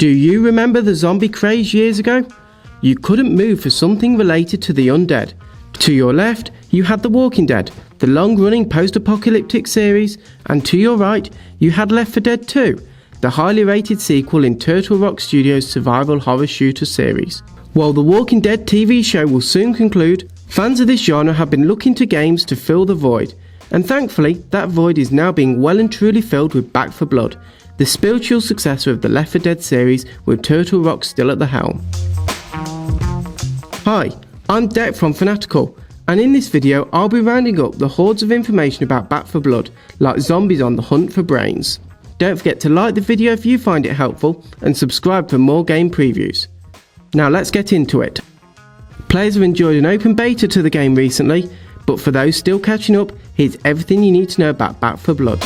Do you remember the zombie craze years ago? You couldn't move for something related to the undead. To your left, you had The Walking Dead, the long-running post-apocalyptic series, and to your right, you had Left 4 Dead 2, the highly rated sequel in Turtle Rock Studios' survival horror shooter series. While The Walking Dead TV show will soon conclude, fans of this genre have been looking to games to fill the void, and thankfully that void is now being well and truly filled with Back 4 Blood, the spiritual successor of the Left 4 Dead series with Turtle Rock still at the helm. Hi, I'm Deck from Fanatical, and in this video I'll be rounding up the hordes of information about Back 4 Blood, like zombies on the hunt for brains. Don't forget to like the video if you find it helpful, and subscribe for more game previews. Now let's get into it. Players have enjoyed an open beta to the game recently, but for those still catching up, here's everything you need to know about Back 4 Blood.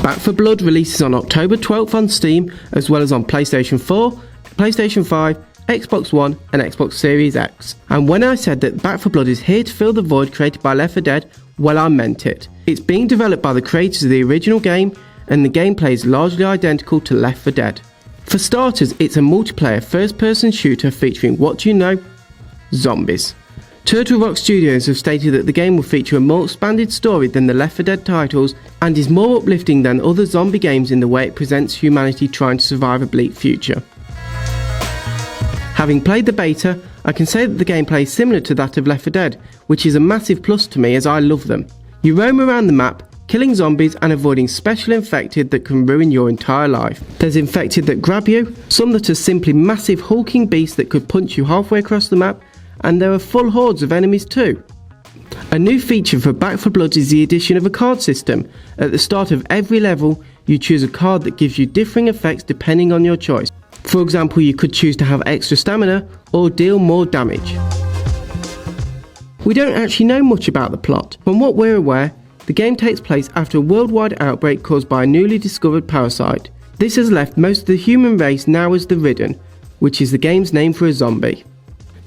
Back 4 Blood releases on October 12th on Steam, as well as on PlayStation 4, PlayStation 5, Xbox One and Xbox Series X. And when I said that Back 4 Blood is here to fill the void created by Left 4 Dead, well, I meant it. It's being developed by the creators of the original game, and the gameplay is largely identical to Left 4 Dead. For starters, it's a multiplayer first-person shooter featuring, what do you know? Zombies. Turtle Rock Studios have stated that the game will feature a more expanded story than the Left 4 Dead titles and is more uplifting than other zombie games in the way it presents humanity trying to survive a bleak future. Having played the beta, I can say that the gameplay is similar to that of Left 4 Dead, which is a massive plus to me as I love them. You roam around the map, killing zombies and avoiding special infected that can ruin your entire life. There's infected that grab you, some that are simply massive hulking beasts that could punch you halfway across the map, and there are full hordes of enemies too. A new feature for Back 4 Blood is the addition of a card system. At the start of every level, you choose a card that gives you differing effects depending on your choice. For example, you could choose to have extra stamina or deal more damage. We don't actually know much about the plot. From what we're aware, the game takes place after a worldwide outbreak caused by a newly discovered parasite. This has left most of the human race now as the Ridden, which is the game's name for a zombie.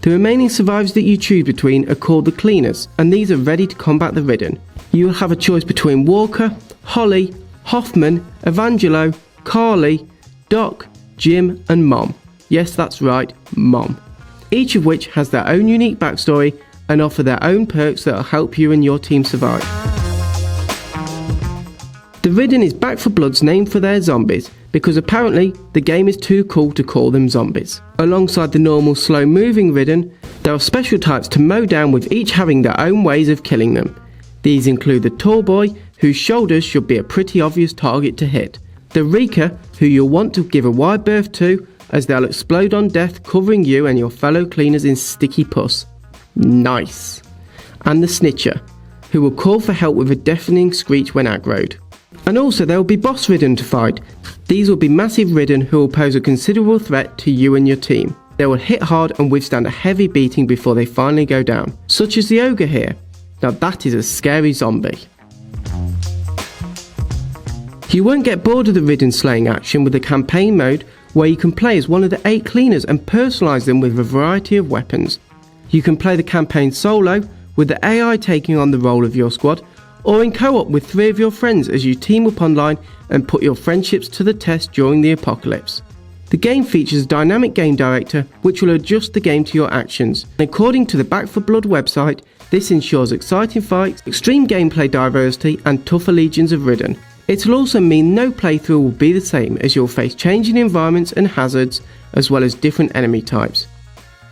The remaining survivors that you choose between are called the Cleaners, and these are ready to combat the Ridden. You will have a choice between Walker, Holly, Hoffman, Evangelo, Carly, Doc, Jim and Mom. Yes, that's right, Mom. Each of which has their own unique backstory and offer their own perks that will help you and your team survive. The Ridden is Back 4 Blood's name for their zombies, because apparently the game is too cool to call them zombies. Alongside the normal slow-moving Ridden, there are special types to mow down, with each having their own ways of killing them. These include the tall boy, whose shoulders should be a pretty obvious target to hit, the Reeker, who you'll want to give a wide berth to, as they'll explode on death, covering you and your fellow cleaners in sticky pus. Nice. And the Snitcher, who will call for help with a deafening screech when aggroed. And also there will be boss Ridden to fight. These will be massive Ridden who will pose a considerable threat to you and your team. They will hit hard and withstand a heavy beating before they finally go down, such as the Ogre here. Now that is a scary zombie. You won't get bored of the Ridden slaying action with the campaign mode, where you can play as one of the 8 cleaners and personalise them with a variety of weapons. You can play the campaign solo, with the AI taking on the role of your squad, or in co-op with 3 of your friends as you team up online and put your friendships to the test during the apocalypse. The game features a dynamic game director which will adjust the game to your actions. And according to the Back 4 Blood website, this ensures exciting fights, extreme gameplay diversity and tougher legions of Ridden. It will also mean no playthrough will be the same, as you'll face changing environments and hazards, as well as different enemy types.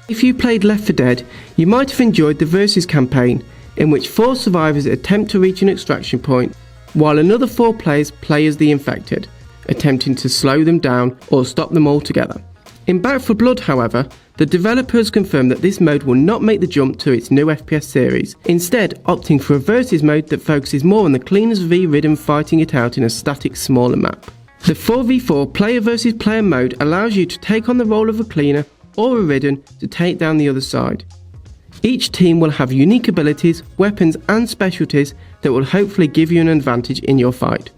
If you played Left 4 Dead, you might have enjoyed the Versus campaign, in which 4 survivors attempt to reach an extraction point, while another 4 players play as the infected, attempting to slow them down or stop them altogether. In Back 4 Blood, however, the developers confirmed that this mode will not make the jump to its new FPS series, instead opting for a Versus mode that focuses more on the Cleaners v Ridden fighting it out in a static smaller map. The 4v4 player versus player mode allows you to take on the role of a cleaner or a Ridden to take down the other side. Each team will have unique abilities, weapons and specialties that will hopefully give you an advantage in your fight.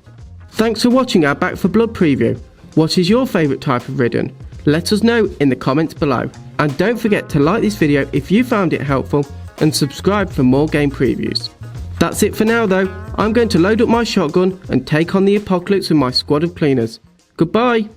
Thanks for watching our Back 4 Blood preview. What is your favourite type of Ridden? Let us know in the comments below. And don't forget to like this video if you found it helpful, and subscribe for more game previews. That's it for now though. I'm going to load up my shotgun and take on the apocalypse with my squad of cleaners. Goodbye!